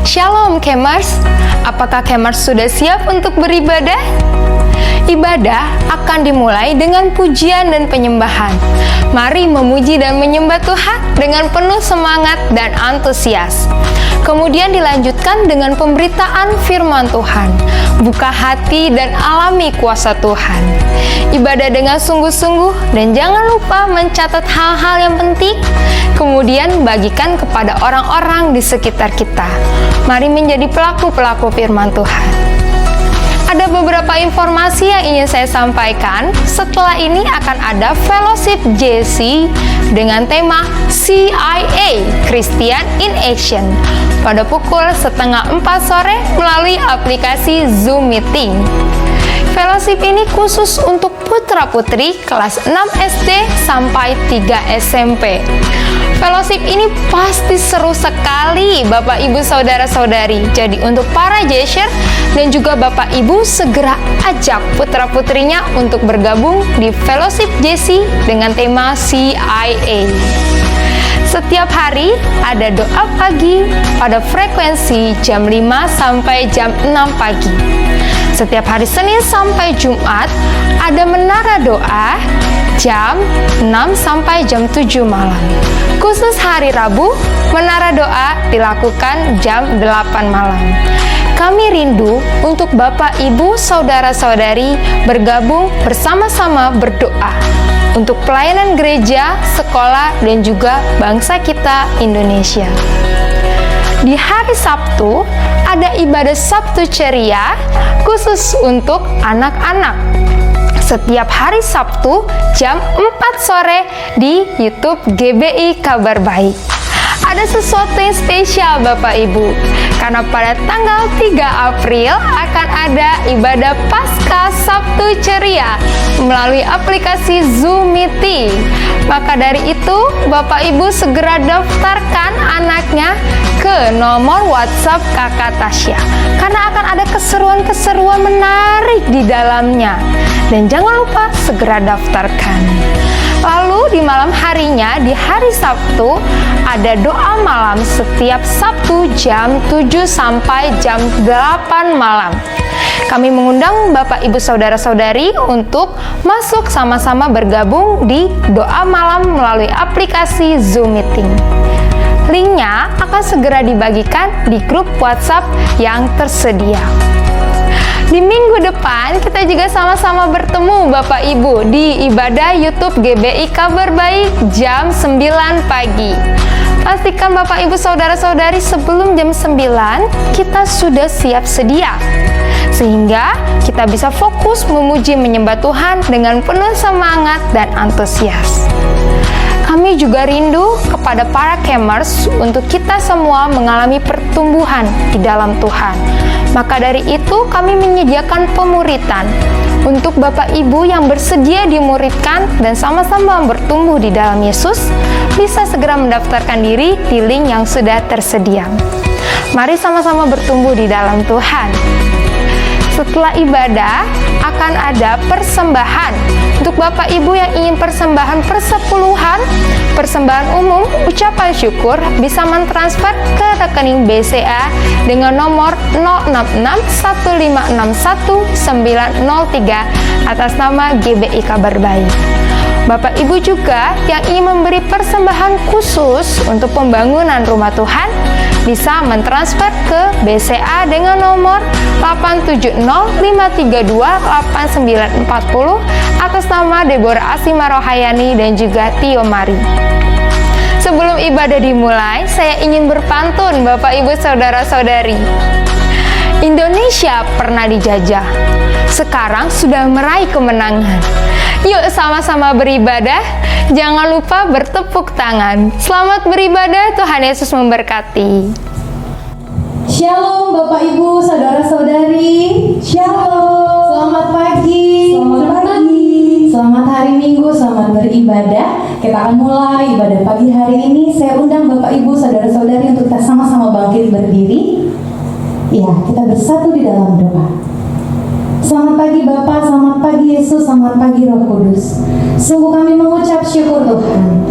Shalom Kemers, apakah Kemers sudah siap untuk beribadah? Ibadah akan dimulai dengan pujian dan penyembahan. Mari memuji dan menyembah Tuhan dengan penuh semangat dan antusias. Kemudian dilanjutkan dengan pemberitaan firman Tuhan. Buka hati dan alami kuasa Tuhan. Ibadah dengan sungguh-sungguh dan jangan lupa mencatat hal-hal yang penting. Kemudian bagikan kepada orang-orang di sekitar kita. Mari menjadi pelaku-pelaku firman Tuhan. Ada beberapa informasi yang ingin saya sampaikan. Setelah ini akan ada Fellowship JC dengan tema CIA Christian in Action pada pukul 3:30 sore melalui aplikasi Zoom Meeting. Fellowship ini khusus untuk putra-putri kelas 6 SD sampai 3 SMP. Fellowship ini pasti seru sekali Bapak Ibu Saudara-saudari. Jadi untuk para Jesher dan juga Bapak Ibu segera ajak putra-putrinya untuk bergabung di Fellowship JC dengan tema CIA. Setiap hari ada doa pagi pada frekuensi jam 5 sampai jam 6 pagi. Setiap hari Senin sampai Jumat ada menara doa jam 6 sampai jam 7 malam. Khusus hari Rabu, menara doa dilakukan jam 8 malam. Kami rindu untuk Bapak, Ibu, Saudara-saudari bergabung bersama-sama berdoa untuk pelayanan gereja, sekolah, dan juga bangsa kita Indonesia. Di hari Sabtu, ada ibadah Sabtu ceria khusus untuk anak-anak. Setiap hari Sabtu jam 4 sore di YouTube GBI Kabar Baik. Ada sesuatu yang spesial Bapak Ibu, karena pada tanggal 3 April akan ada ibadah Paskah Sabtu Ceria melalui aplikasi Zoom Meeting. Maka dari itu, Bapak Ibu segera daftarkan anaknya ke nomor WhatsApp Kakak Tasya, karena akan ada keseruan-keseruan menarik di dalamnya. Dan jangan lupa segera daftarkan. Lalu di malam harinya, di hari Sabtu, ada doa malam setiap Sabtu jam 7 sampai jam 8 malam. Kami mengundang Bapak Ibu Saudara-saudari untuk masuk sama-sama bergabung di doa malam melalui aplikasi Zoom Meeting. Linknya akan segera dibagikan di grup WhatsApp yang tersedia. Di minggu depan kita juga sama-sama bertemu Bapak Ibu di ibadah YouTube GBI Kabar Baik jam 9 pagi. Pastikan Bapak Ibu Saudara-saudari sebelum jam 9 kita sudah siap sedia, sehingga kita bisa fokus memuji menyembah Tuhan dengan penuh semangat dan antusias. Kami juga rindu kepada para Kemers untuk kita semua mengalami pertumbuhan di dalam Tuhan. Maka dari itu kami menyediakan pemuritan untuk Bapak Ibu yang bersedia dimuridkan dan sama-sama bertumbuh di dalam Yesus, bisa segera mendaftarkan diri di link yang sudah tersedia. Mari sama-sama bertumbuh di dalam Tuhan. Setelah ibadah akan ada persembahan. Untuk Bapak Ibu yang ingin persembahan persepuluhan, persembahan umum, ucapan syukur bisa mentransfer ke rekening BCA dengan nomor 0661561 903 atas nama GBI Kabar Baik. Bapak Ibu juga yang ingin memberi persembahan khusus untuk pembangunan rumah Tuhan bisa mentransfer ke BCA dengan nomor 870-532-8940 atas nama Deborah Asima Rohayani dan juga Tio Mari. Sebelum ibadah dimulai, saya ingin berpantun Bapak Ibu Saudara-saudari. Indonesia pernah dijajah, sekarang sudah meraih kemenangan. Yuk sama-sama beribadah, jangan lupa bertepuk tangan. Selamat beribadah, Tuhan Yesus memberkati. Shalom Bapak Ibu, Saudara-saudari. Shalom. Selamat pagi. Selamat pagi. Selamat hari Minggu, selamat beribadah. Kita akan mulai ibadah pagi hari ini. Saya undang Bapak Ibu, Saudara-saudari untuk kita sama-sama bangkit berdiri. Ya, kita bersatu di dalam doa. Selamat pagi Bapa, selamat pagi Yesus, selamat pagi Roh Kudus. Sungguh kami mengucap syukur Tuhan.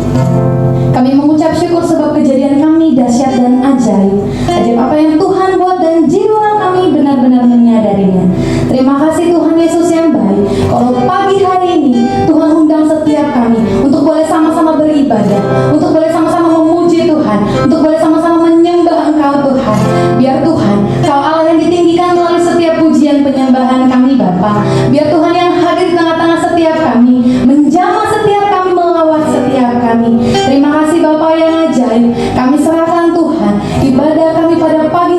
Kami mengucap syukur sebab kejadian kami dahsyat dan ajaib. Ajaib apa yang Tuhan buat dan jiwa kami benar-benar menyadarinya. Terima kasih Tuhan Yesus yang baik. Kalau pagi hari ini Tuhan undang setiap kami untuk boleh sama-sama beribadah, untuk boleh sama-sama memuji Tuhan, untuk boleh sama-sama menyembah Engkau Tuhan. Biar Tuhan, Kau Allah yang ditinggikan melalui setiap pujian penyembahan kami Bapa. Biar Tuhan yang hadir di tengah-tengah setiap kami, menjamah setiap kami, melawat setiap kami. Terima kasih Bapa yang ajaib. Kami serahkan Tuhan ibadah kami pada pagi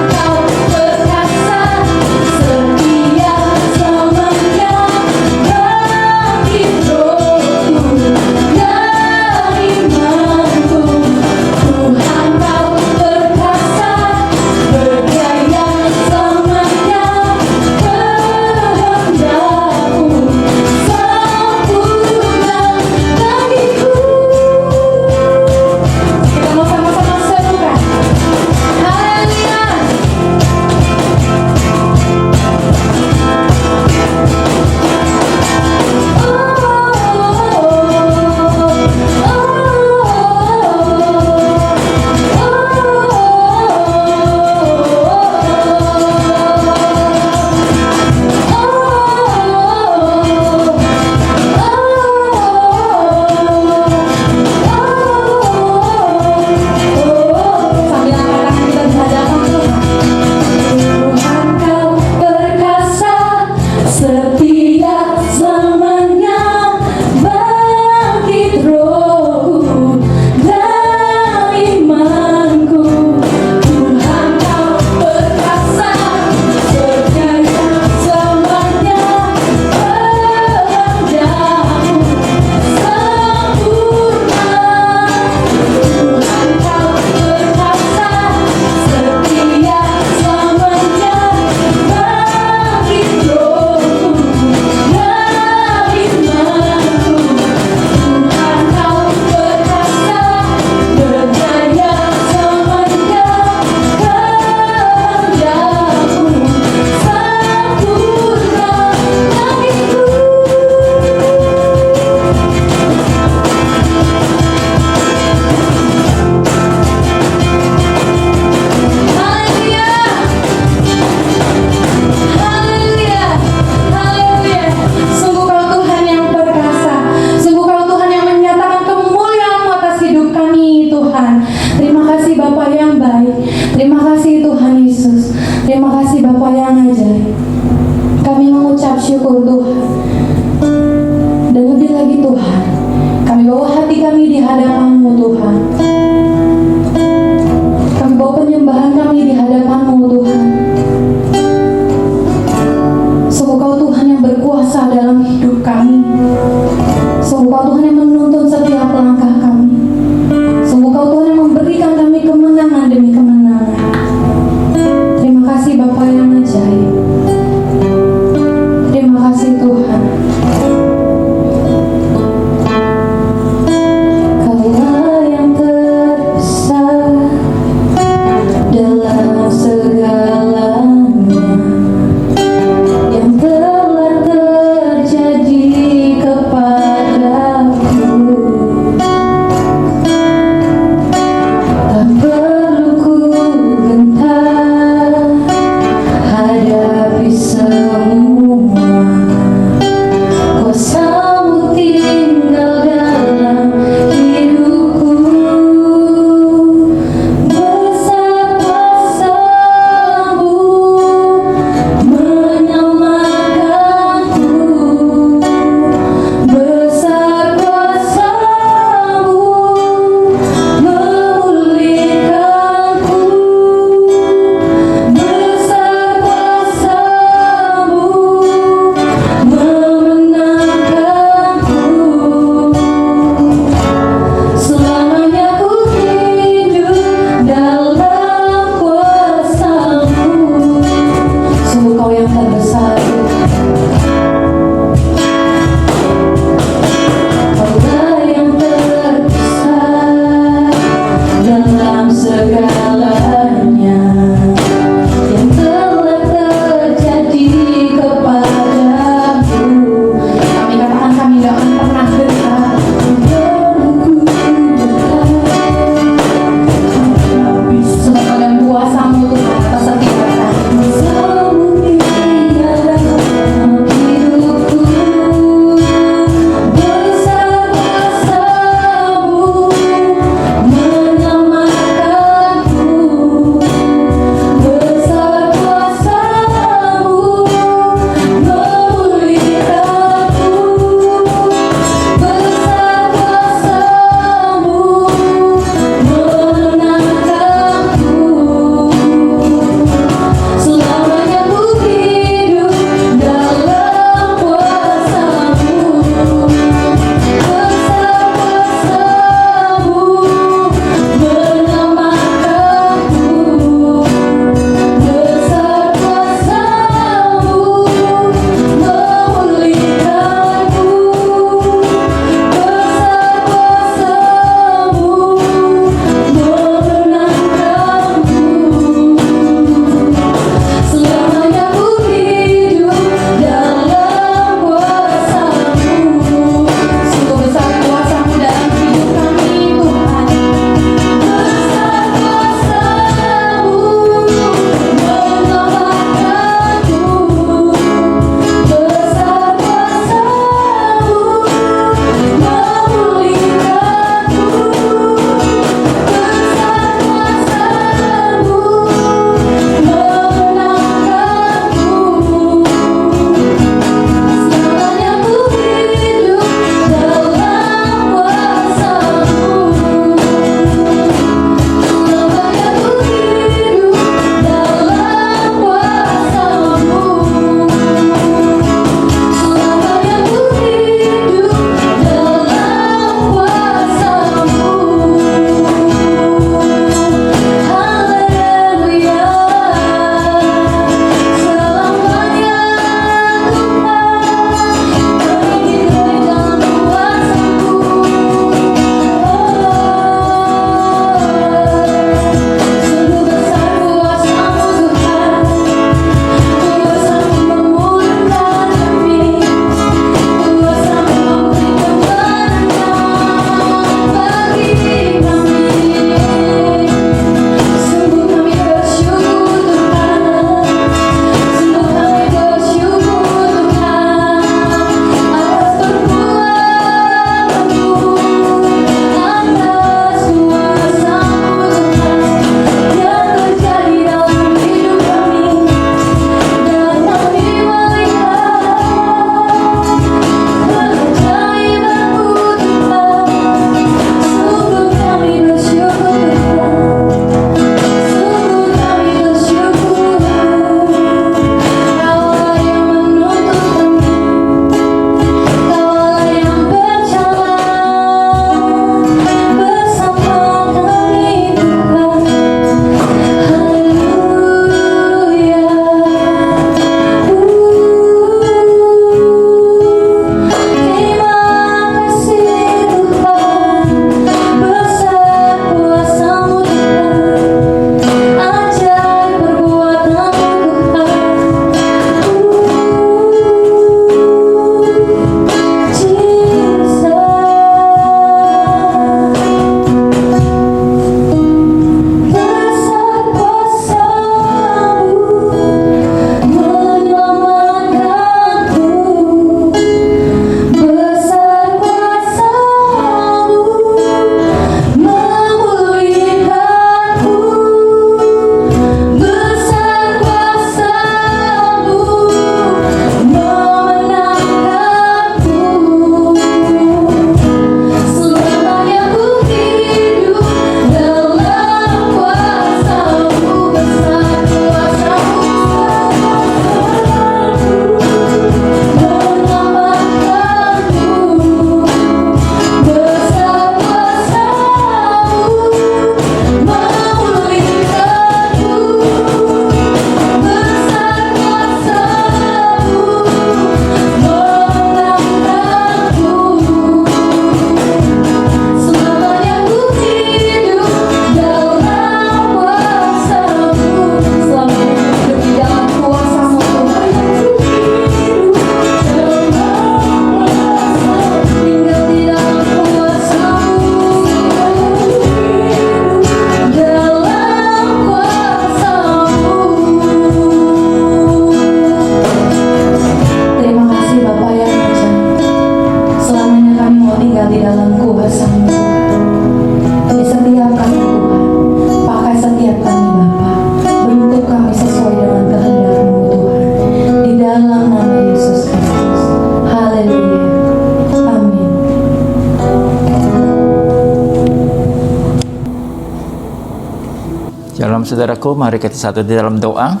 saudaraku, mari kita satu di dalam doa.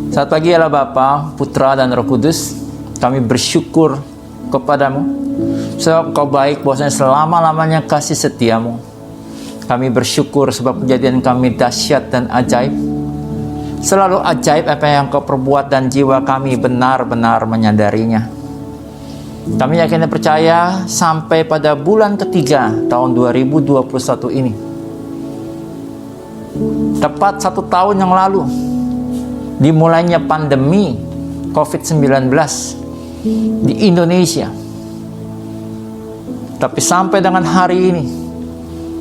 Selamat pagi Allah Bapa, Putra dan Roh Kudus. Kami bersyukur kepadamu sebab Kau baik, bahwasanya selama-lamanya kasih setiamu. Kami bersyukur sebab kejadian kami dahsyat dan ajaib. Selalu ajaib apa yang Kau perbuat dan jiwa kami benar-benar menyadarinya. Kami yakin dan percaya sampai pada bulan ketiga tahun 2021 ini, tepat 1 tahun yang lalu, dimulainya pandemi COVID-19 di Indonesia. Tapi sampai dengan hari ini,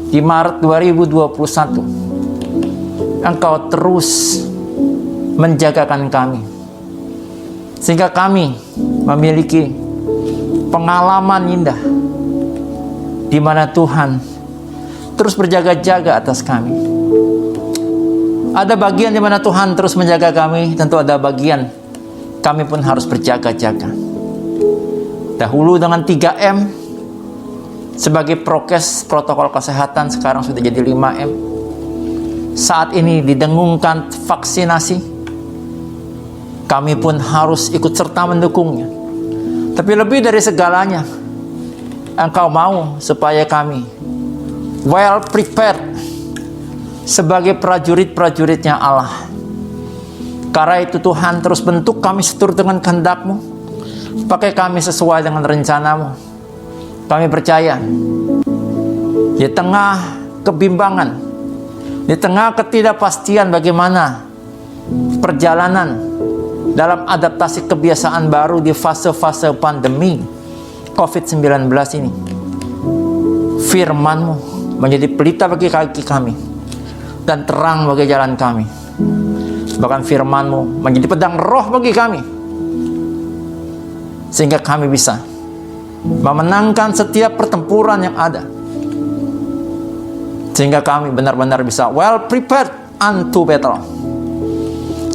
di Maret 2021, Engkau terus menjagakan kami. Sehingga kami memiliki pengalaman indah, di mana Tuhan terus berjaga-jaga atas kami. Ada bagian di mana Tuhan terus menjaga kami, tentu ada bagian kami pun harus berjaga-jaga. Dahulu dengan 3M sebagai prokes, protokol kesehatan, sekarang sudah jadi 5M. Saat ini didengungkan vaksinasi, kami pun harus ikut serta mendukungnya. Tapi lebih dari segalanya, Engkau mau supaya kami well prepared sebagai prajurit-prajuritnya Allah. Karena itu Tuhan terus bentuk kami seturut dengan kehendak-Mu. Pakai kami sesuai dengan rencana-Mu. Kami percaya di tengah kebimbangan, di tengah ketidakpastian bagaimana perjalanan dalam adaptasi kebiasaan baru di fase-fase pandemi COVID-19 ini, firman-Mu menjadi pelita bagi kaki kami dan terang bagi jalan kami. Bahkan firman-Mu menjadi pedang roh bagi kami, sehingga kami bisa memenangkan setiap pertempuran yang ada, sehingga kami benar-benar bisa well prepared unto battle.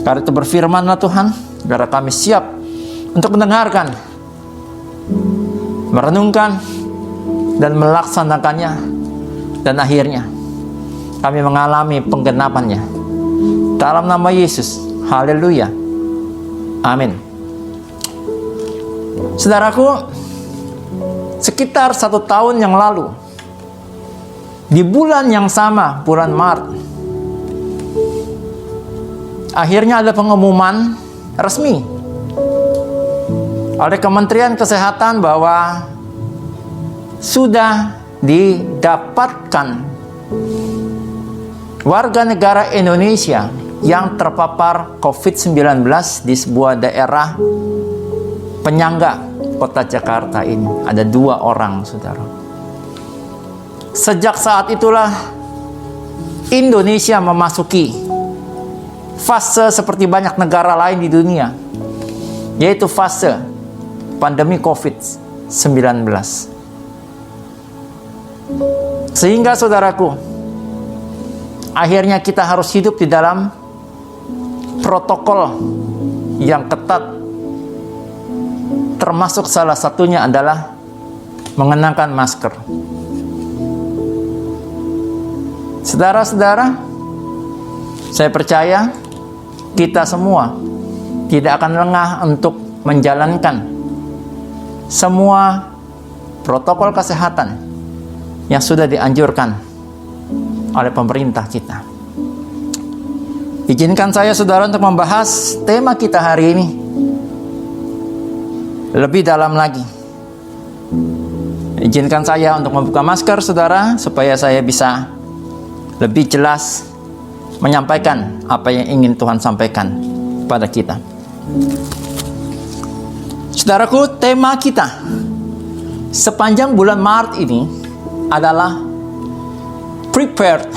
Karena itu berfirman-Lah Tuhan, agar kami siap untuk mendengarkan, merenungkan, dan melaksanakannya, dan akhirnya kami mengalami penggenapannya. Dalam nama Yesus, haleluya, amin. Saudaraku, sekitar 1 tahun yang lalu, di bulan yang sama, bulan Maret, akhirnya ada pengumuman resmi oleh Kementerian Kesehatan bahwa sudah didapatkan warga negara Indonesia yang terpapar COVID-19 di sebuah daerah penyangga kota Jakarta ini. Ada 2 orang, saudara. Sejak saat itulah Indonesia memasuki fase seperti banyak negara lain di dunia, yaitu fase pandemi COVID-19. Sehingga saudaraku, akhirnya kita harus hidup di dalam protokol yang ketat, termasuk salah satunya adalah mengenakan masker. Saudara-saudara, saya percaya kita semua tidak akan lengah untuk menjalankan semua protokol kesehatan yang sudah dianjurkan oleh pemerintah kita. Izinkan saya, saudara, untuk membahas tema kita hari ini lebih dalam lagi. Izinkan saya untuk membuka masker, saudara, supaya saya bisa lebih jelas menyampaikan apa yang ingin Tuhan sampaikan pada kita. Saudaraku, tema kita sepanjang bulan Maret ini adalah prepared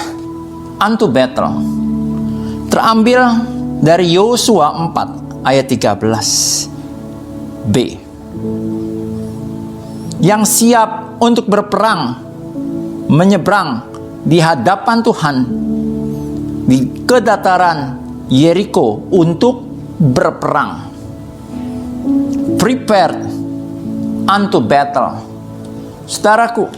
unto battle. Terambil dari Yosua 4 ayat 13b. Yang siap untuk berperang, menyeberang di hadapan Tuhan di kedataran Yeriko untuk berperang. Prepared unto battle. Saudaraku,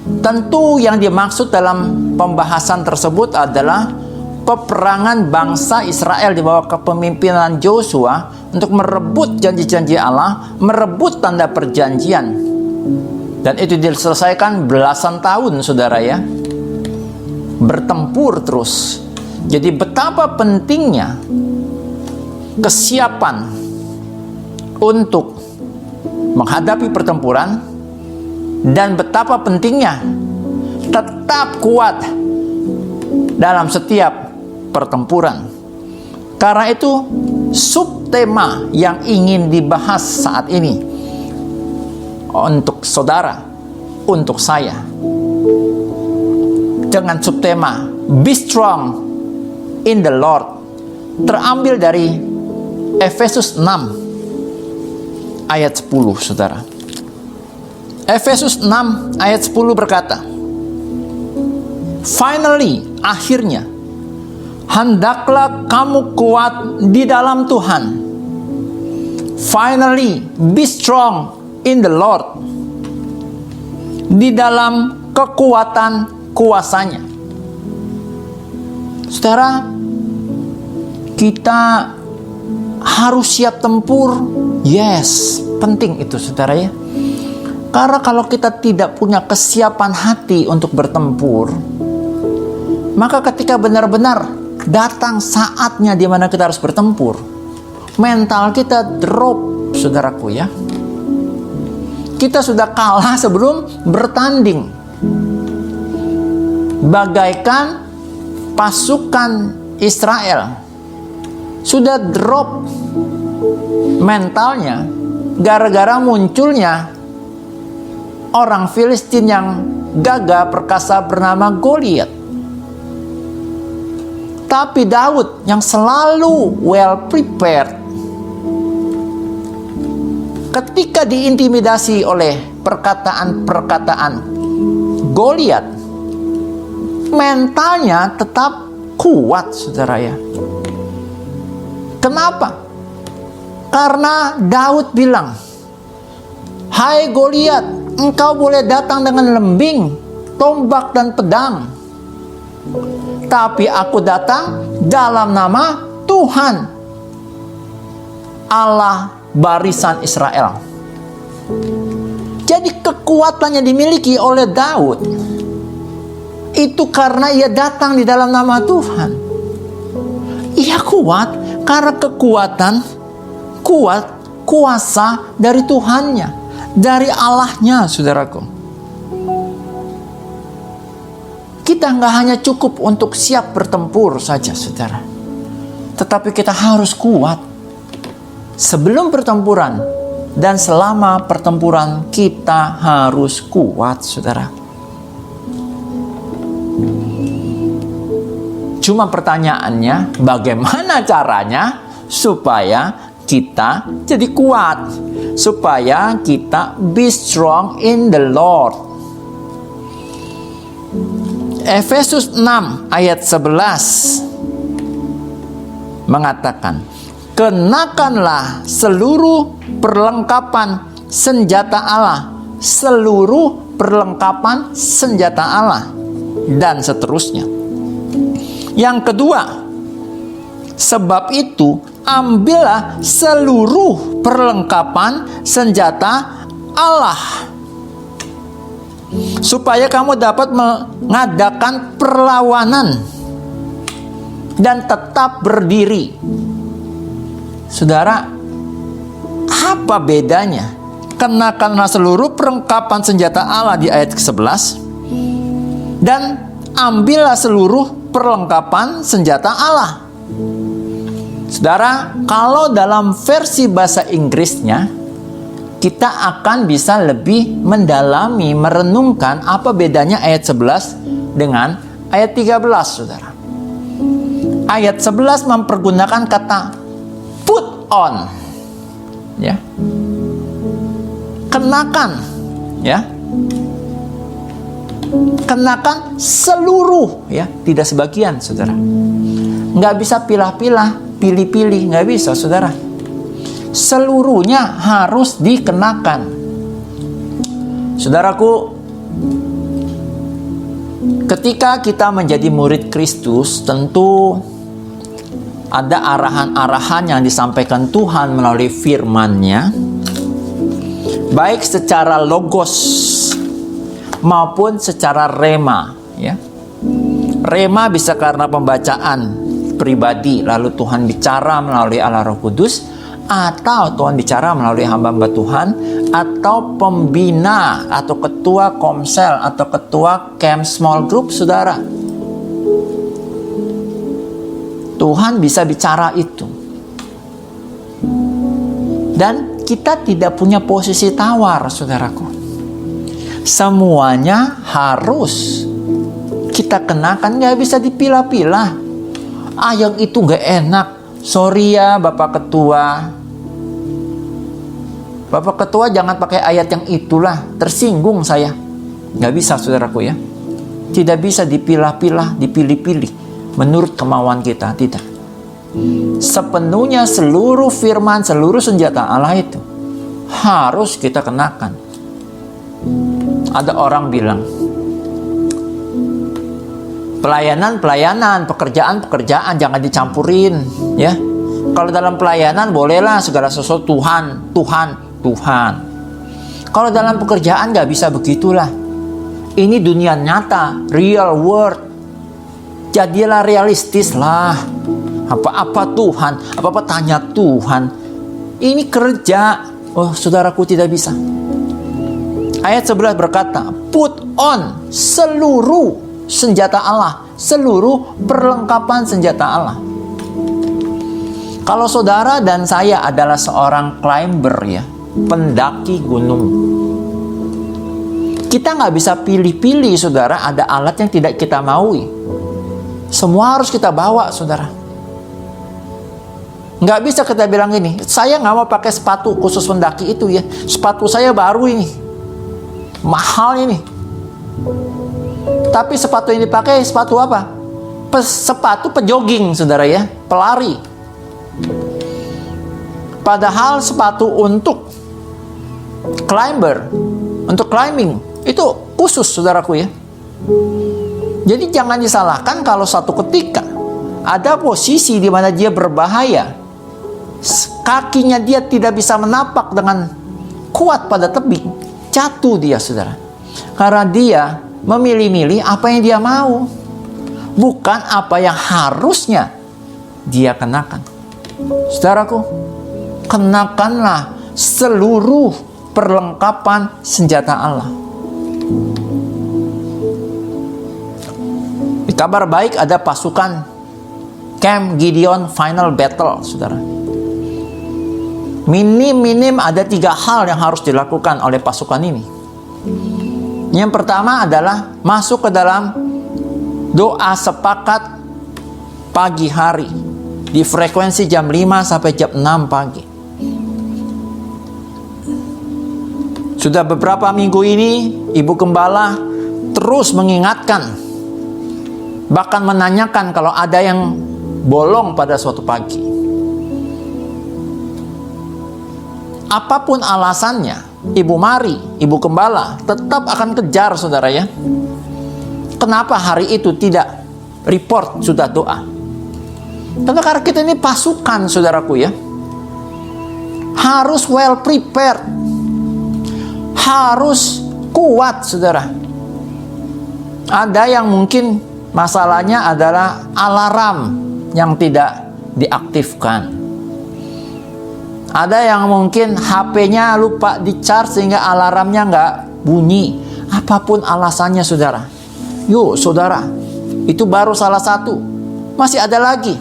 Tentu yang dimaksud dalam pembahasan tersebut adalah peperangan bangsa Israel di bawah kepemimpinan Yosua untuk merebut janji-janji Allah, merebut tanda perjanjian. Dan itu diselesaikan belasan tahun, saudara ya. Bertempur terus. Jadi betapa pentingnya kesiapan untuk menghadapi pertempuran, dan betapa pentingnya tetap kuat dalam setiap pertempuran. Karena itu subtema yang ingin dibahas saat ini untuk saudara, untuk saya, dengan subtema Be Strong in the Lord, terambil dari Efesus 6 ayat 10, saudara. Efesus 6 ayat 10 berkata, finally, akhirnya, hendaklah kamu kuat di dalam Tuhan. Finally, be strong in the Lord. Di dalam kekuatan kuasanya. Saudara, kita harus siap tempur. Yes, penting itu, saudara ya. Karena kalau kita tidak punya kesiapan hati untuk bertempur, maka ketika benar-benar datang saatnya di mana kita harus bertempur, mental kita drop, saudaraku ya. Kita sudah kalah sebelum bertanding. Bagaikan pasukan Israel sudah drop mentalnya gara-gara munculnya orang Filistin yang gagah perkasa bernama Goliat. Tapi Daud yang selalu well prepared, ketika diintimidasi oleh perkataan-perkataan Goliat, mentalnya tetap kuat, saudara ya. Kenapa? Karena Daud bilang, hai Goliat, engkau boleh datang dengan lembing, tombak dan pedang, tapi aku datang dalam nama Tuhan, Allah barisan Israel. Jadi kekuatan yang dimiliki oleh Daud itu karena ia datang di dalam nama Tuhan. Ia kuat karena kuasa dari Tuhannya, dari Allahnya, saudaraku. Kita nggak hanya cukup untuk siap bertempur saja, saudara, tetapi kita harus kuat sebelum pertempuran dan selama pertempuran. Kita harus kuat, saudara. Cuma pertanyaannya, bagaimana caranya supaya kita jadi kuat, supaya kita be strong in the Lord. Efesus 6 ayat 11 mengatakan, kenakanlah seluruh perlengkapan senjata Allah, seluruh perlengkapan senjata Allah, dan seterusnya. Yang kedua, sebab itu ambillah seluruh perlengkapan senjata Allah, supaya kamu dapat mengadakan perlawanan dan tetap berdiri. Saudara, apa bedanya? Kenakanlah seluruh perlengkapan senjata Allah di ayat ke-11, dan ambillah seluruh perlengkapan senjata Allah. Saudara, kalau dalam versi bahasa Inggrisnya, kita akan bisa lebih mendalami, merenungkan apa bedanya ayat 11 dengan ayat 13, saudara. Ayat 11 mempergunakan kata put on, ya, kenakan, ya, kenakan seluruh, ya, tidak sebagian, saudara. Nggak bisa pilah-pilah, pilih-pilih, nggak bisa, saudara. Seluruhnya harus dikenakan. Saudaraku, Ketika kita menjadi murid Kristus, tentu ada arahan-arahan yang disampaikan Tuhan melalui firman-Nya, baik secara logos maupun secara rema, ya. Rema bisa karena pembacaan pribadi, lalu Tuhan bicara melalui Allah Roh Kudus, atau Tuhan bicara melalui hamba-hamba Tuhan, atau pembina, atau ketua komsel, atau ketua camp small group, saudara. Tuhan bisa bicara itu. Dan kita tidak punya posisi tawar, saudaraku. Semuanya harus kita kenakan, gak bisa dipilah-pilah. Yang itu gak enak. Sorry ya Bapak Ketua. Bapak Ketua jangan pakai ayat yang itulah. Tersinggung saya. Gak bisa, saudaraku ya. Tidak bisa dipilah-pilah, dipilih-pilih menurut kemauan kita, tidak. Sepenuhnya seluruh firman, seluruh senjata Allah itu harus kita kenakan. Ada orang bilang, pelayanan, pekerjaan jangan dicampurin, ya. Kalau dalam pelayanan bolehlah segala sesuatu Tuhan. Kalau dalam pekerjaan nggak bisa begitulah. Ini dunia nyata, real world. Jadilah realistis lah. Apa-apa Tuhan, apa-apa tanya Tuhan. Ini kerja. Oh, saudaraku, tidak bisa. Ayat 11 berkata, put on seluruh senjata Allah, seluruh perlengkapan senjata Allah. Kalau saudara dan saya adalah seorang climber, ya, pendaki gunung, kita nggak bisa pilih-pilih, saudara. Ada alat yang tidak kita maui. Semua harus kita bawa, saudara. Nggak bisa kita bilang ini, saya nggak mau pakai sepatu khusus pendaki itu, ya. Sepatu saya baru ini, mahal ini. Tapi sepatu yang dipakai sepatu apa? Sepatu pejogging, saudara, ya, pelari. Padahal sepatu untuk climber, untuk climbing, itu khusus, saudaraku, ya. Jadi jangan disalahkan kalau satu ketika ada posisi di mana dia berbahaya, kakinya dia tidak bisa menapak dengan kuat pada tebing, jatuh dia, saudara. Karena dia memilih-milih apa yang dia mau, bukan apa yang harusnya dia kenakan. Saudaraku, kenakanlah seluruh perlengkapan senjata Allah. Di kabar baik ada pasukan Camp Gideon Final Battle, saudara. Minim ada 3 hal yang harus dilakukan oleh pasukan ini. Yang pertama adalah masuk ke dalam doa sepakat pagi hari di frekuensi jam 5 sampai jam 6 pagi. Sudah beberapa minggu ini Ibu Gembala terus mengingatkan, bahkan menanyakan kalau ada yang bolong pada suatu pagi. Apapun alasannya, Ibu Mari, Ibu Gembala tetap akan kejar, saudara, ya. Kenapa hari itu tidak report sudah doa? Karena kita ini pasukan, saudaraku, ya. Harus well prepared. Harus kuat, saudara. Ada yang mungkin masalahnya adalah alarm yang tidak diaktifkan. Ada yang mungkin HP-nya lupa di-charge sehingga alarmnya nggak bunyi. Apapun alasannya, saudara. Yuk, saudara, itu baru salah satu. Masih ada lagi,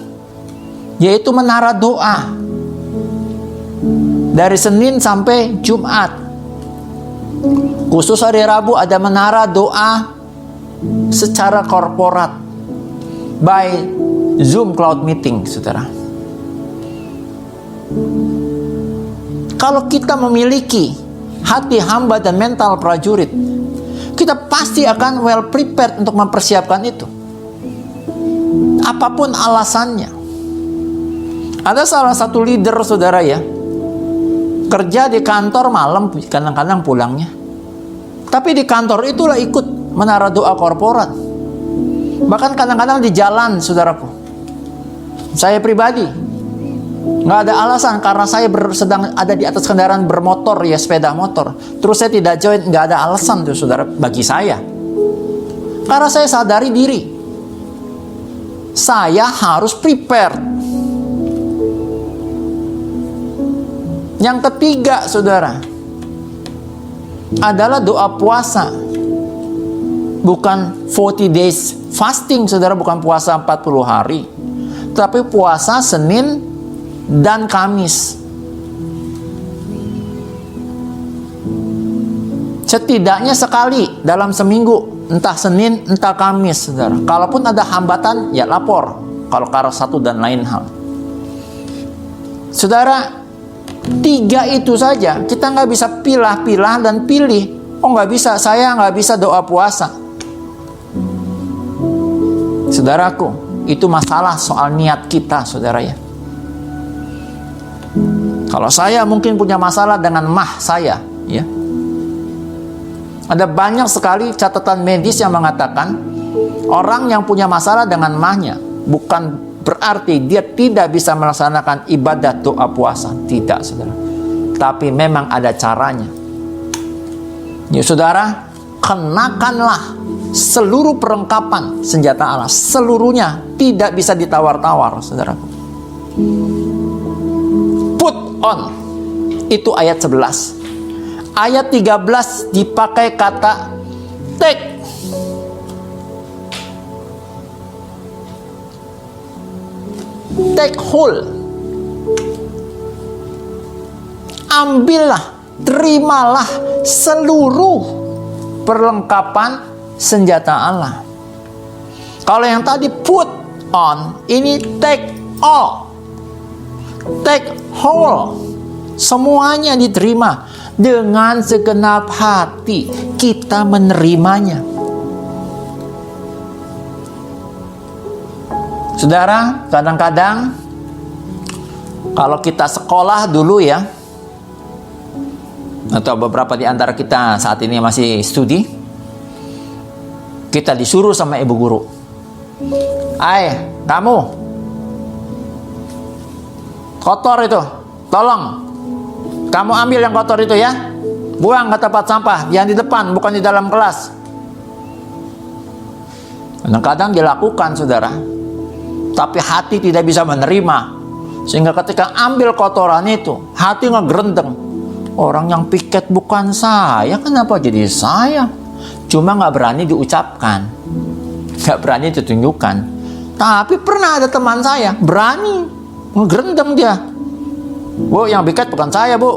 yaitu menara doa. Dari Senin sampai Jumat. Khusus hari Rabu ada menara doa secara korporat by Zoom Cloud Meeting, saudara. Kalau kita memiliki hati hamba dan mental prajurit, kita pasti akan well prepared untuk mempersiapkan itu. Apapun alasannya. Ada salah satu leader, saudara, ya, kerja di kantor malam, kadang-kadang pulangnya. Tapi di kantor itulah ikut menara doa korporat. Bahkan kadang-kadang di jalan, saudaraku. Saya pribadi nggak ada alasan karena saya sedang ada di atas kendaraan bermotor, ya sepeda motor. Terus saya tidak join, nggak ada alasan tuh saudara bagi saya. Karena saya sadari diri, saya harus prepare. Yang ketiga saudara adalah doa puasa. Bukan 40 days fasting saudara, bukan puasa 40 hari. Tapi puasa Senin dan Kamis. Setidaknya sekali dalam seminggu, entah Senin, entah Kamis, saudara. Kalaupun ada hambatan, ya lapor. Kalau karena satu dan lain hal. Saudara, 3 itu saja, kita nggak bisa pilah-pilah dan pilih. Oh nggak bisa, saya nggak bisa doa puasa. Saudaraku, itu masalah soal niat kita, saudara ya. Kalau saya mungkin punya masalah dengan mah saya, ya. Ada banyak sekali catatan medis yang mengatakan orang yang punya masalah dengan mahnya bukan berarti dia tidak bisa melaksanakan ibadah doa puasa, tidak saudara. Tapi memang ada caranya. Ya saudara, kenakanlah seluruh perlengkapan senjata Allah, seluruhnya tidak bisa ditawar-tawar, saudaraku. Put on, itu ayat 11. Ayat 13 dipakai kata take. Take hold. Ambillah, terimalah seluruh perlengkapan senjata Allah. Kalau yang tadi put on, ini take all. Take hold. Semuanya diterima dengan segenap hati, kita menerimanya. Saudara, kadang-kadang kalau kita sekolah dulu ya, atau beberapa di antara kita saat ini masih studi, kita disuruh sama ibu guru, kamu kotor itu, tolong kamu ambil yang kotor itu ya, buang ke tempat sampah, yang di depan, bukan di dalam kelas. Kadang-kadang dilakukan saudara, tapi hati tidak bisa menerima, sehingga ketika ambil kotoran itu, hati ngegerendeng. Orang yang piket bukan saya, kenapa jadi saya? Cuma nggak berani diucapkan, nggak berani ditunjukkan. Tapi pernah ada teman saya berani ngegerendeng dia. Bu, yang piket bukan saya bu.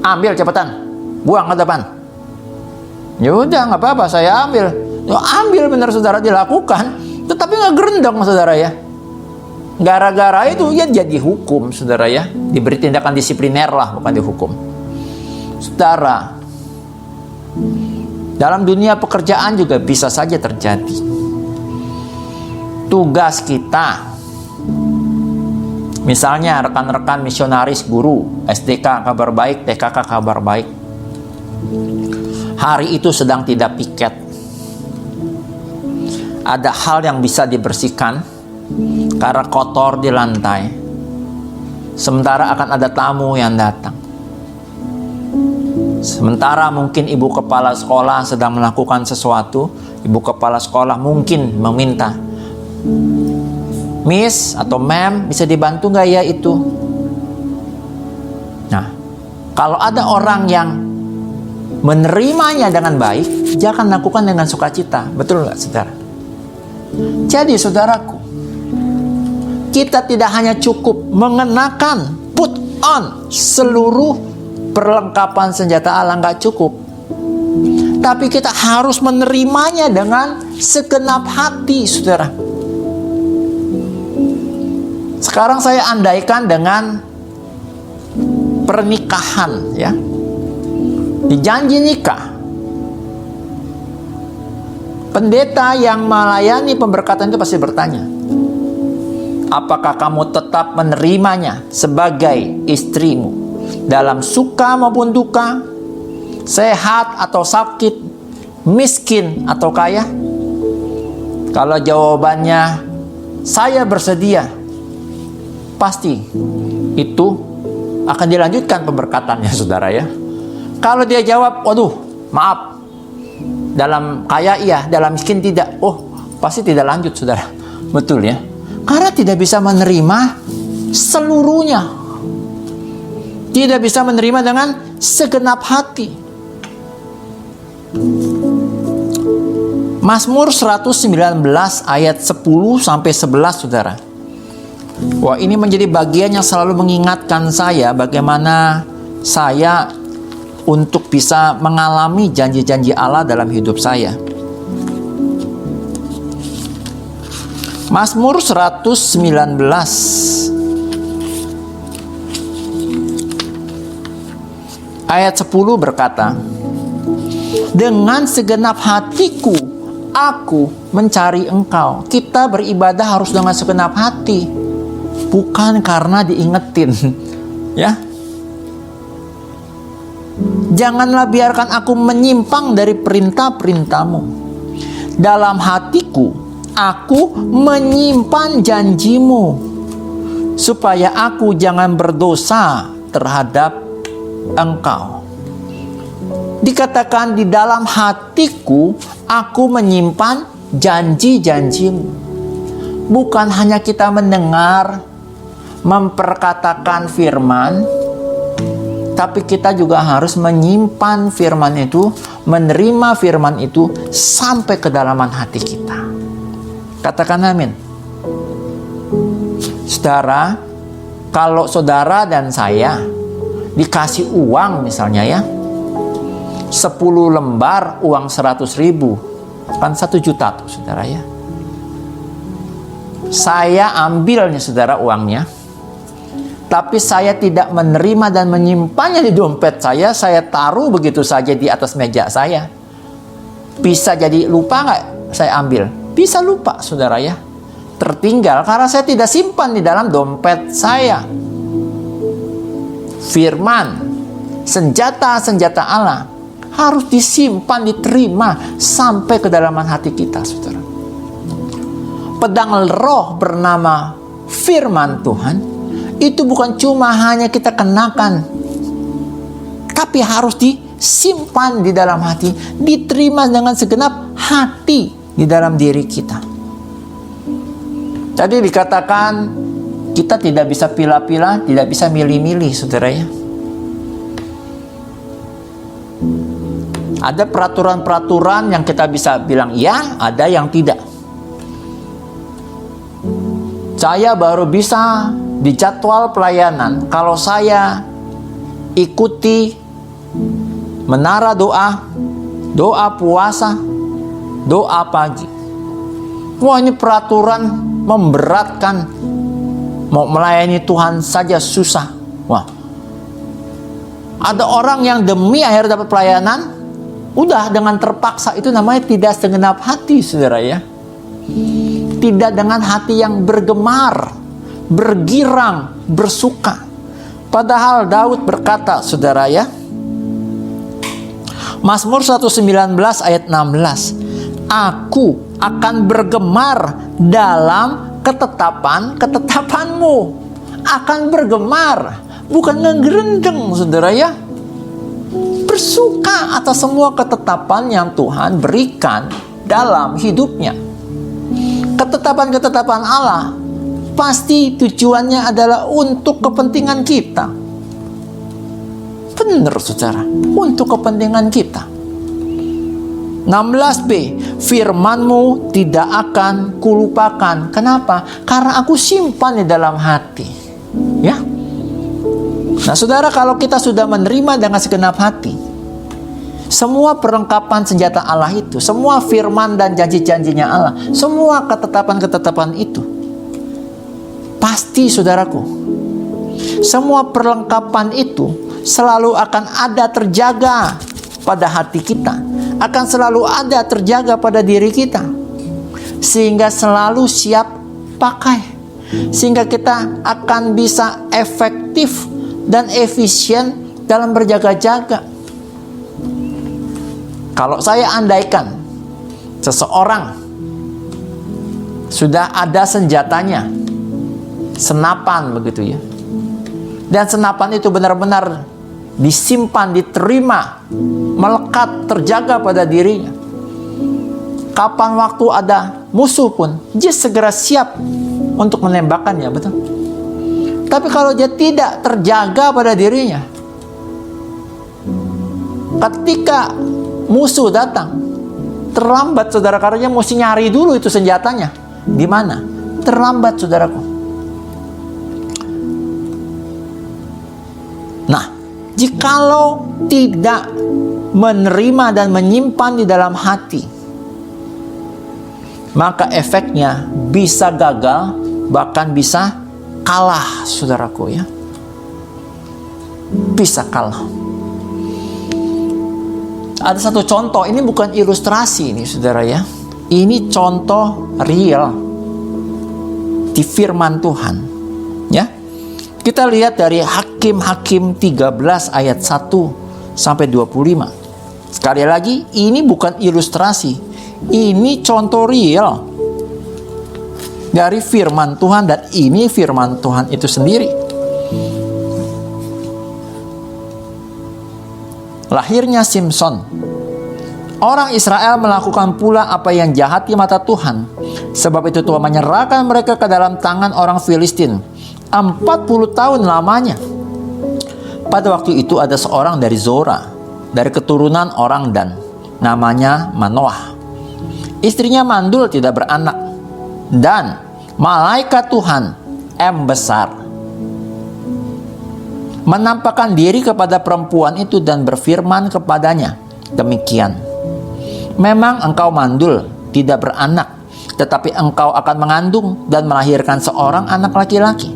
Ambil cepetan, buang ke depan. Ya udah nggak apa-apa, saya ambil. Ya, ambil benar saudara, dilakukan. Tetapi nggak gerendeng saudara ya. Gara-gara itu ya jadi hukum saudara ya. Diberi tindakan disipliner lah, bukan dihukum. Saudara, dalam dunia pekerjaan juga bisa saja terjadi. Tugas kita, misalnya rekan-rekan misionaris, guru, SDK kabar baik, TKK kabar baik, hari itu sedang tidak piket. Ada hal yang bisa dibersihkan karena kotor di lantai. Sementara akan ada tamu yang datang. Sementara mungkin ibu kepala sekolah sedang melakukan sesuatu, ibu kepala sekolah mungkin meminta, Miss atau Ma'am, bisa dibantu nggak ya itu? Nah, kalau ada orang yang menerimanya dengan baik, dia akan lakukan dengan sukacita. Betul nggak saudara? Jadi saudaraku, kita tidak hanya cukup mengenakan, put on seluruh perlengkapan senjata Allah, nggak cukup. Tapi kita harus menerimanya dengan segenap hati, saudara. Sekarang saya andaikan dengan pernikahan, ya. Di janji nikah, pendeta yang melayani pemberkatan itu pasti bertanya, apakah kamu tetap menerimanya sebagai istrimu dalam suka maupun duka, sehat atau sakit, miskin atau kaya? Kalau jawabannya saya bersedia, pasti itu akan dilanjutkan pemberkatannya, saudara ya. Kalau dia jawab, waduh, maaf, dalam kaya iya, dalam miskin tidak, oh pasti tidak lanjut, saudara. Betul ya, karena tidak bisa menerima seluruhnya, tidak bisa menerima dengan segenap hati. Mazmur 119 ayat 10 sampai 11, saudara. Wah, ini menjadi bagian yang selalu mengingatkan saya bagaimana saya untuk bisa mengalami janji-janji Allah dalam hidup saya. Mazmur 119 ayat 10 berkata, dengan segenap hatiku aku mencari Engkau. Kita beribadah harus dengan segenap hati, bukan karena diingetin, ya. Janganlah biarkan aku menyimpang dari perintah-perintah-Mu. Dalam hatiku aku menyimpan janji-Mu, supaya aku jangan berdosa terhadap Engkau. Dikatakan di dalam hatiku aku menyimpan janji-janji-Mu. Bukan hanya kita mendengar, memperkatakan firman, tapi kita juga harus menyimpan firman itu, menerima firman itu sampai kedalaman hati kita. Katakan amin. Saudara, kalau saudara dan saya dikasih uang misalnya ya, 10 lembar uang 100.000, kan 1 juta tuh, saudara ya. Saya ambilnya, saudara, uangnya, tapi saya tidak menerima dan menyimpannya di dompet saya taruh begitu saja di atas meja saya. Bisa jadi lupa nggak saya ambil? Bisa lupa, saudara ya. Tertinggal karena saya tidak simpan di dalam dompet saya. Firman, senjata-senjata Allah harus disimpan, diterima sampai kedalaman hati kita, saudara. Pedang roh bernama firman Tuhan itu bukan cuma hanya kita kenakan, tapi harus disimpan di dalam hati, diterima dengan segenap hati di dalam diri kita. Tadi dikatakan kita tidak bisa pilah-pilah, tidak bisa milih-milih, saudara ya. Ada peraturan-peraturan yang kita bisa bilang ya, ada yang tidak. Saya baru bisa di jadwal pelayanan kalau saya ikuti menara doa, doa puasa, doa pagi. Wah, ini peraturan memberatkan. Mau melayani Tuhan saja susah. Wah, ada orang yang demi akhir dapat pelayanan, udah dengan terpaksa, itu namanya tidak segenap hati, saudara ya. Tidak dengan hati yang bergemar, bergirang, bersuka. Padahal Daud berkata, saudara ya, Mazmur 119 ayat 16, aku akan bergemar dalam ketetapan-ketetapanmu. Akan bergemar, bukan ngegerendeng, saudara ya. Bersuka atas semua ketetapan yang Tuhan berikan dalam hidupnya. Ketetapan-ketetapan Allah pasti tujuannya adalah untuk kepentingan kita. Benar, saudara, untuk kepentingan kita. 16b, firman-Mu tidak akan kulupakan. Kenapa? Karena aku simpan di dalam hati. Ya. Nah, saudara, kalau kita sudah menerima dengan segenap hati, semua perlengkapan senjata Allah itu, semua firman dan janji-janjinya Allah, semua ketetapan-ketetapan itu, pasti, saudaraku, semua perlengkapan itu selalu akan ada terjaga pada hati kita, akan selalu ada terjaga pada diri kita, sehingga selalu siap pakai, sehingga kita akan bisa efektif dan efisien dalam berjaga-jaga. Kalau saya andaikan seseorang Sudah ada senjatanya, senapan begitu ya. Dan senapan itu benar-benar disimpan, diterima, melekat, terjaga pada dirinya. Kapan waktu ada musuh pun, dia segera siap untuk menembakkannya, betul? Tapi kalau dia tidak terjaga pada dirinya, ketika musuh datang, terlambat saudara, karena mesti nyari dulu itu senjatanya. Di mana? Terlambat saudaraku. Nah, jikalau tidak menerima dan menyimpan di dalam hati, maka efeknya bisa gagal, bahkan bisa kalah saudaraku ya. Bisa kalah. Ada satu contoh, ini bukan ilustrasi ini saudara ya. Ini contoh real di firman Tuhan ya. Kita lihat dari Hakim-Hakim 13 ayat 1 sampai 25. Sekali lagi, ini bukan ilustrasi. Ini contoh real dari firman Tuhan, dan ini firman Tuhan itu sendiri. Lahirnya Simson. Orang Israel melakukan pula apa yang jahat di mata Tuhan. Sebab itu Tuhan menyerahkan mereka ke dalam tangan orang Filistin 40 tahun lamanya. Pada waktu itu ada seorang dari Zora, dari keturunan orang Dan, namanya Manoah. Istrinya mandul, tidak beranak. Dan malaikat Tuhan besar menampakkan diri kepada perempuan itu dan berfirman kepadanya demikian: memang engkau mandul, tidak beranak, tetapi engkau akan mengandung dan melahirkan seorang anak laki-laki.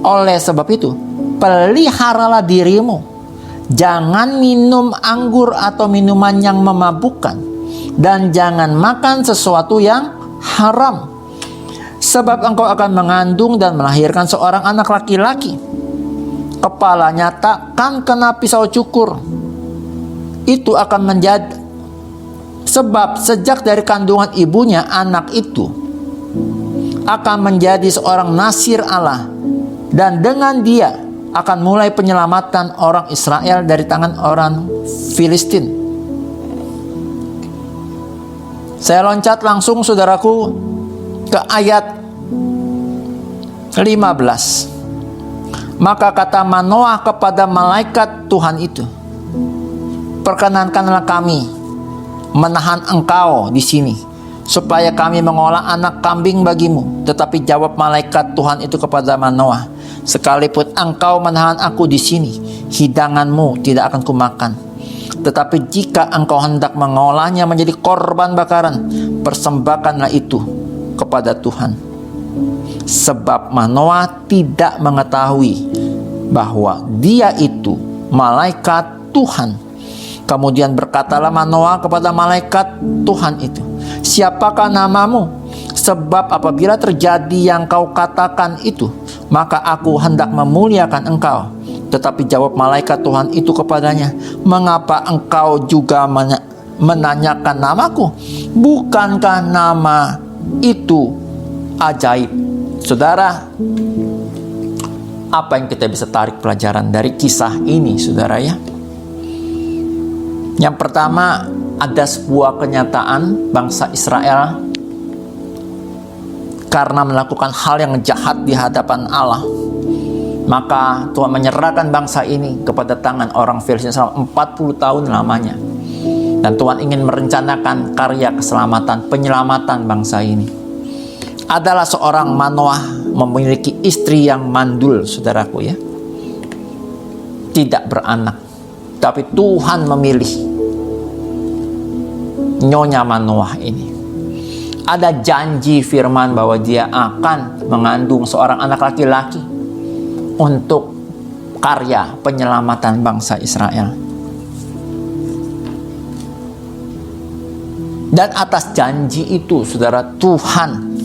Oleh sebab itu, peliharalah dirimu, jangan minum anggur atau minuman yang memabukkan, dan jangan makan sesuatu yang haram. Sebab engkau akan mengandung dan melahirkan seorang anak laki-laki. Kepalanya takkan kena pisau cukur. Itu akan menjadi sebab sejak dari kandungan ibunya, anak itu akan menjadi seorang nasir Allah, dan dengan dia akan mulai penyelamatan orang Israel dari tangan orang Filistin. Saya loncat langsung saudaraku ke ayat 15. Maka kata Manoah kepada malaikat Tuhan itu, perkenankanlah kami menahan engkau di sini, supaya kami mengolah anak kambing bagimu. Tetapi jawab malaikat Tuhan itu kepada Manoah, sekalipun engkau menahan aku di sini, hidanganmu tidak akan kumakan. Tetapi jika engkau hendak mengolahnya menjadi korban bakaran, persembahkanlah itu kepada Tuhan. Sebab Manoah tidak mengetahui bahwa dia itu malaikat Tuhan. Kemudian berkatalah Manoah kepada malaikat Tuhan itu, siapakah namamu? Sebab apabila terjadi yang kau katakan itu, maka aku hendak memuliakan engkau. Tetapi jawab malaikat Tuhan itu kepadanya, mengapa engkau juga menanyakan namaku? Bukankah nama itu ajaib? Saudara, apa yang kita bisa tarik pelajaran dari kisah ini, saudara ya? Yang pertama, ada sebuah kenyataan bangsa Israel karena melakukan hal yang jahat di hadapan Allah, maka Tuhan menyerahkan bangsa ini kepada tangan orang Filistin selama 40 tahun lamanya. Dan Tuhan ingin merencanakan karya keselamatan, penyelamatan bangsa ini. Adalah seorang Manoah memiliki istri yang mandul, saudaraku ya, tidak beranak. Tapi Tuhan memilih nyonya Manoah ini. Ada janji firman bahwa dia akan mengandung seorang anak laki-laki untuk karya penyelamatan bangsa Israel. Dan atas janji itu, saudara, Tuhan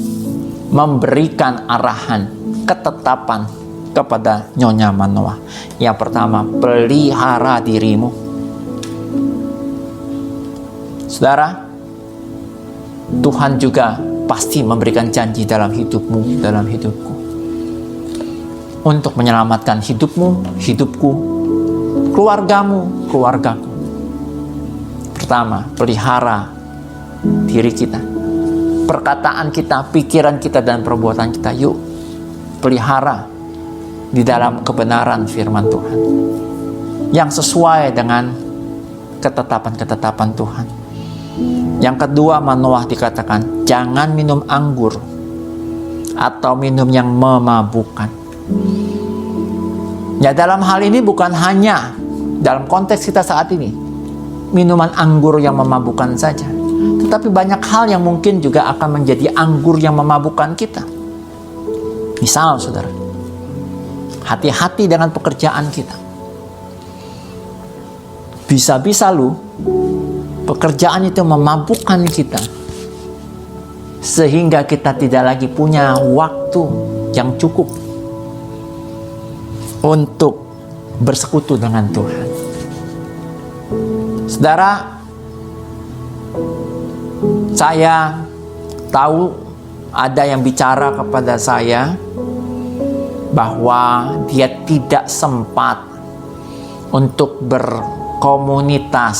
memberikan arahan, ketetapan kepada nyonya Manoah. Yang pertama, pelihara dirimu. Saudara, Tuhan juga pasti memberikan janji dalam hidupmu, dalam hidupku, untuk menyelamatkan hidupmu, hidupku, keluargamu, keluargaku. Pertama, pelihara diri kita, perkataan kita, pikiran kita, dan perbuatan kita. Yuk, pelihara di dalam kebenaran firman Tuhan yang sesuai dengan ketetapan-ketetapan Tuhan. Yang kedua, Manoah dikatakan jangan minum anggur atau minum yang memabukkan. Ya, dalam hal ini bukan hanya dalam konteks kita saat ini minuman anggur yang memabukkan saja, tetapi banyak hal yang mungkin juga akan menjadi anggur yang memabukkan kita. Misal, saudara, hati-hati dengan pekerjaan kita. Bisa-bisa pekerjaan itu memabukkan kita, sehingga kita tidak lagi punya waktu yang cukup untuk bersekutu dengan Tuhan. Saudara, saya tahu ada yang bicara kepada saya bahwa dia tidak sempat untuk berkomunitas,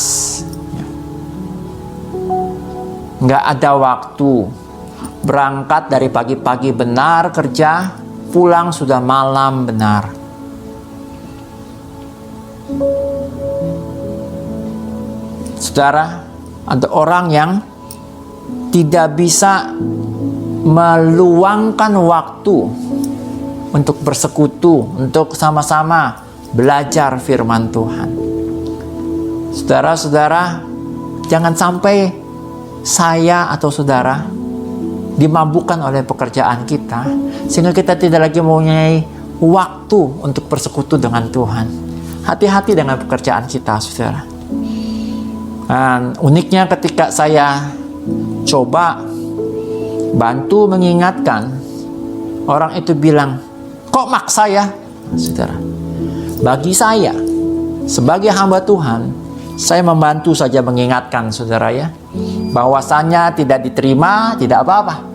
nggak ada waktu, berangkat dari pagi-pagi benar kerja, pulang sudah malam benar. Saudara, ada orang yang tidak bisa meluangkan waktu untuk bersekutu, untuk sama-sama belajar firman Tuhan. Saudara-saudara, jangan sampai saya atau saudara dimabukkan oleh pekerjaan kita, sehingga kita tidak lagi mempunyai waktu untuk bersekutu dengan Tuhan. Hati-hati dengan pekerjaan kita, saudara. Dan uniknya ketika saya coba bantu mengingatkan, orang itu bilang, kok maksa ya? Saudara, bagi saya sebagai hamba Tuhan, saya membantu saja mengingatkan saudara ya, bahwasannya tidak diterima, tidak apa-apa.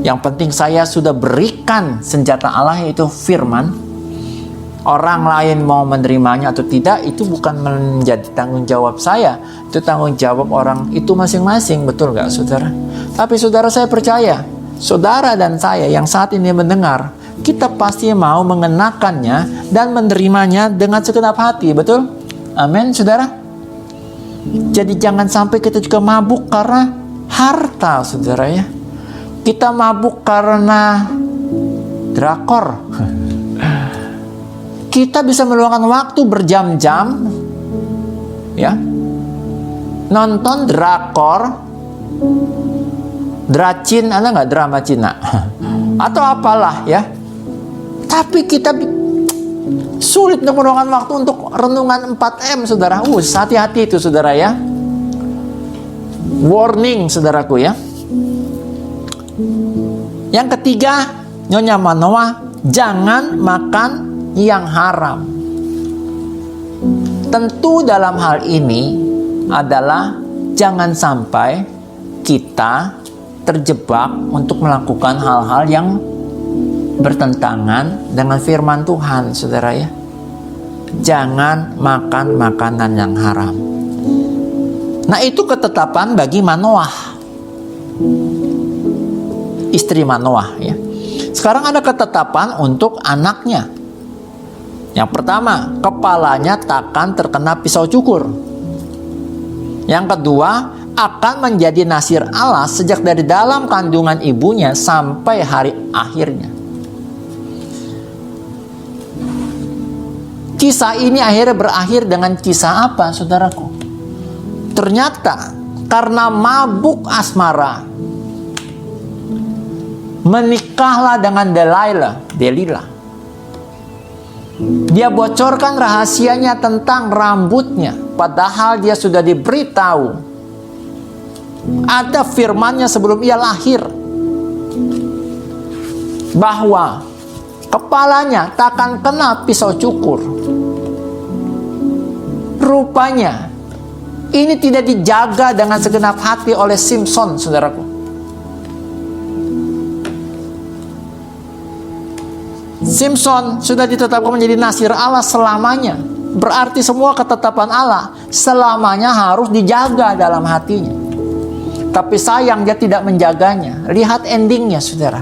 Yang penting saya sudah berikan senjata Allah, yaitu firman. Orang lain mau menerimanya atau tidak, itu bukan menjadi tanggung jawab saya. Itu tanggung jawab orang itu masing-masing, betul gak saudara? Tapi saudara, saya percaya, saudara dan saya yang saat ini mendengar, kita pasti mau mengenakannya dan menerimanya dengan segenap hati, betul? Amin, saudara? Jadi jangan sampai kita juga mabuk karena harta, saudara ya. Kita mabuk karena drakor. Kita bisa meluangkan waktu berjam-jam ya, nonton drakor, dracin, ada nggak drama Cina? Atau apalah ya. Tapi kita sulit untuk meluangkan waktu untuk renungan 4M, saudara. Hati-hati itu, saudara ya. Warning, saudaraku ya. Yang ketiga, Nyonya Manoah, jangan makan yang haram. Tentu dalam hal ini adalah jangan sampai kita terjebak untuk melakukan hal-hal yang bertentangan dengan firman Tuhan, saudara ya. Jangan makan makanan yang haram. Nah, itu ketetapan bagi Manoah, istri Manoah ya. Sekarang ada ketetapan untuk anaknya. Yang pertama, kepalanya takkan terkena pisau cukur. Yang kedua, akan menjadi nasir Allah sejak dari dalam kandungan ibunya sampai hari akhirnya. Kisah ini akhirnya berakhir dengan kisah apa, saudaraku? Ternyata karena mabuk asmara, menikahlah dengan Delilah. Dia bocorkan rahasianya tentang rambutnya, padahal dia sudah diberitahu. Ada firmannya sebelum ia lahir, bahwa kepalanya takkan kena pisau cukur. Rupanya ini tidak dijaga dengan segenap hati oleh Simpson, saudaraku. Simson sudah ditetapkan menjadi nasir Allah selamanya. Berarti semua ketetapan Allah selamanya harus dijaga dalam hatinya. Tapi sayang dia tidak menjaganya. Lihat endingnya, saudara.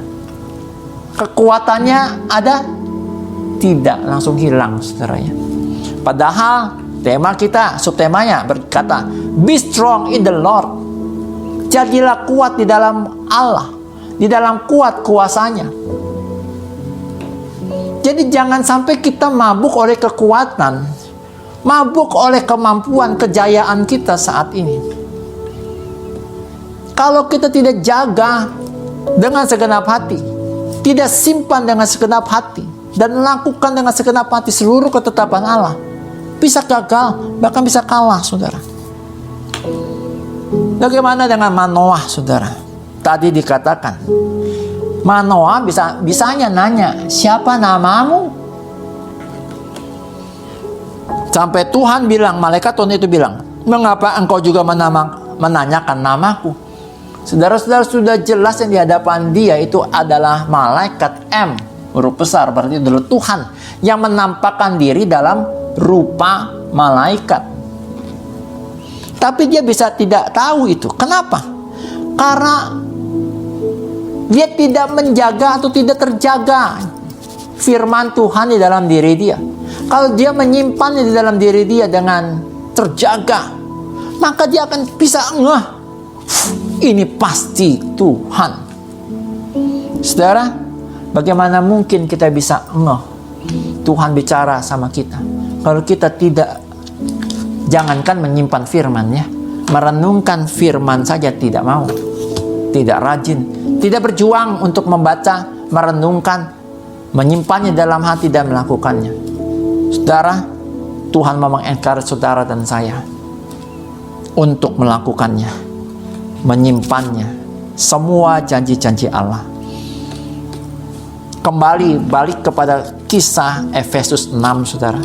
Kekuatannya ada? Tidak, langsung hilang, saudaranya. Padahal tema kita, subtemanya berkata, be strong in the Lord. Jadilah kuat di dalam Allah, di dalam kuat kuasanya. Jadi jangan sampai kita mabuk oleh kekuatan, mabuk oleh kemampuan, kejayaan kita saat ini. Kalau kita tidak jaga dengan segenap hati, tidak simpan dengan segenap hati, dan lakukan dengan segenap hati seluruh ketetapan Allah, bisa gagal, bahkan bisa kalah, saudara. Bagaimana dengan Manoah, saudara? Tadi dikatakan, Manoah bisanya nanya, siapa namamu? Sampai Tuhan bilang, malaikat Tuhan itu bilang, mengapa engkau juga menanyakan namaku? Saudara-saudara, sudah jelas yang di hadapan dia itu adalah malaikat M, huruf besar, berarti adalah Tuhan yang menampakkan diri dalam rupa malaikat. Tapi dia bisa tidak tahu itu. Kenapa? Karena dia tidak menjaga atau tidak terjaga firman Tuhan di dalam diri dia. Kalau dia menyimpannya di dalam diri dia dengan terjaga, maka dia akan bisa ngeh, ini pasti Tuhan. Saudara, bagaimana mungkin kita bisa ngeh Tuhan bicara sama kita kalau kita tidak, jangankan menyimpan firman-Nya, merenungkan firman saja tidak mau, tidak rajin, tidak berjuang untuk membaca, merenungkan, menyimpannya dalam hati dan melakukannya. Saudara, Tuhan mau mengencourage saudara dan saya untuk melakukannya, menyimpannya, semua janji-janji Allah. Kembali balik kepada kisah Efesus 6, saudara.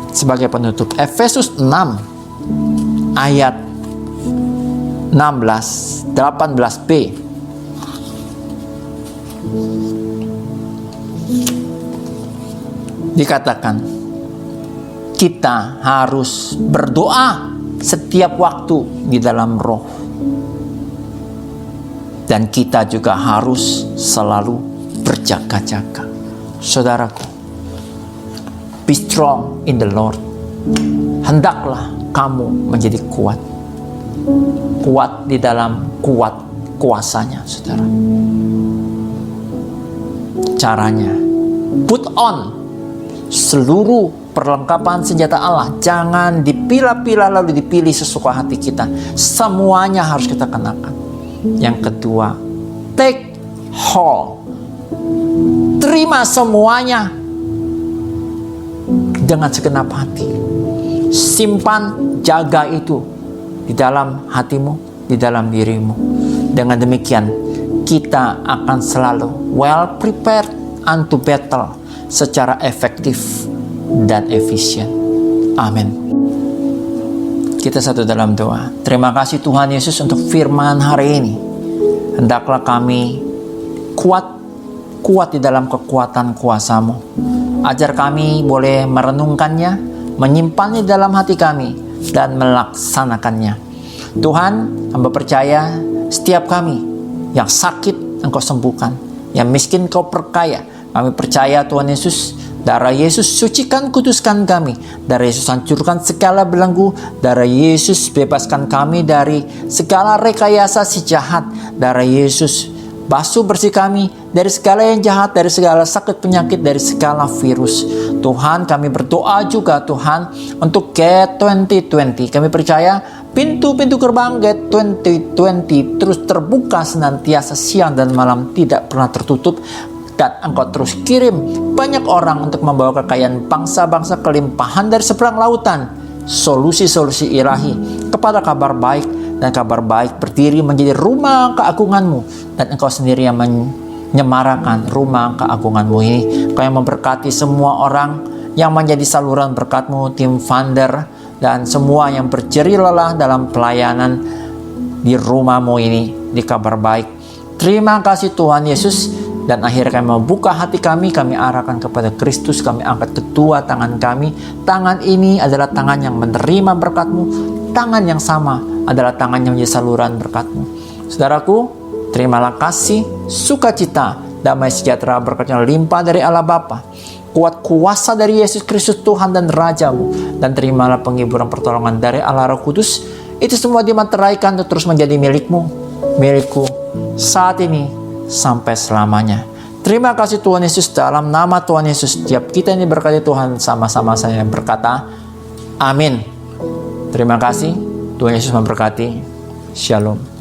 Sebagai penutup, Efesus 6 ayat 16, 18b. Dikatakan, kita harus berdoa setiap waktu di dalam roh. Dan kita juga harus selalu berjaga-jaga. Saudaraku, be strong in the Lord. Hendaklah kamu menjadi kuat. Kuat di dalam kuat kuasanya, saudara. Caranya, put on seluruh perlengkapan senjata Allah. Jangan dipilah-pilah lalu dipilih sesuka hati kita. Semuanya harus kita kenakan. Yang kedua, take hold. Terima semuanya dengan segenap hati. Simpan, jaga itu di dalam hatimu, di dalam dirimu. Dengan demikian, kita akan selalu well prepared unto battle secara efektif dan efisien. Amin. Kita satu dalam doa. Terima kasih Tuhan Yesus untuk firman hari ini. Hendaklah kami kuat di dalam kekuatan kuasa-Mu. Ajar kami boleh merenungkannya, menyimpannya dalam hati kami, dan melaksanakannya. Tuhan, hamba percaya setiap kami yang sakit Engkau sembuhkan, yang miskin Kau perkaya. Kami percaya Tuhan Yesus, darah Yesus sucikan, kuduskan kami. Darah Yesus hancurkan segala belenggu. Darah Yesus bebaskan kami dari segala rekayasa si jahat. Darah Yesus basuh bersih kami dari segala yang jahat, dari segala sakit penyakit, dari segala virus. Tuhan, kami berdoa juga Tuhan untuk GATE 2020. Kami percaya pintu-pintu gerbang GATE 2020 terus terbuka senantiasa, siang dan malam tidak pernah tertutup. Dan Engkau terus kirim banyak orang untuk membawa kekayaan bangsa-bangsa, kelimpahan dari seberang lautan, solusi-solusi ilahi kepada kabar baik. Dan kabar baik berdiri menjadi rumah keagungan-Mu. Dan Engkau sendiri yang menyemarakan rumah keagungan-Mu ini. Engkau yang memberkati semua orang yang menjadi saluran berkat-Mu, tim funder, dan semua yang berjerih lelah dalam pelayanan di rumah-Mu ini, di kabar baik. Terima kasih Tuhan Yesus. Dan akhirnya kami membuka hati kami arahkan kepada Kristus, kami angkat kedua tangan kami. Tangan ini adalah tangan yang menerima berkat-Mu. Tangan yang sama adalah tangan yang menjadi saluran berkat-Mu. Saudaraku, terimalah kasih, sukacita, damai sejahtera, berkat yang limpah dari Allah Bapa, kuat kuasa dari Yesus Kristus Tuhan dan Raja-Mu, dan terimalah penghiburan pertolongan dari Allah Roh Kudus. Itu semua dimateraikan untuk terus menjadi milik-Mu, milikku, saat ini sampai selamanya. Terima kasih Tuhan Yesus, dalam nama Tuhan Yesus setiap kita ini berkati Tuhan, sama-sama saya berkata amin. Terima kasih, Tuhan Yesus memberkati. Shalom.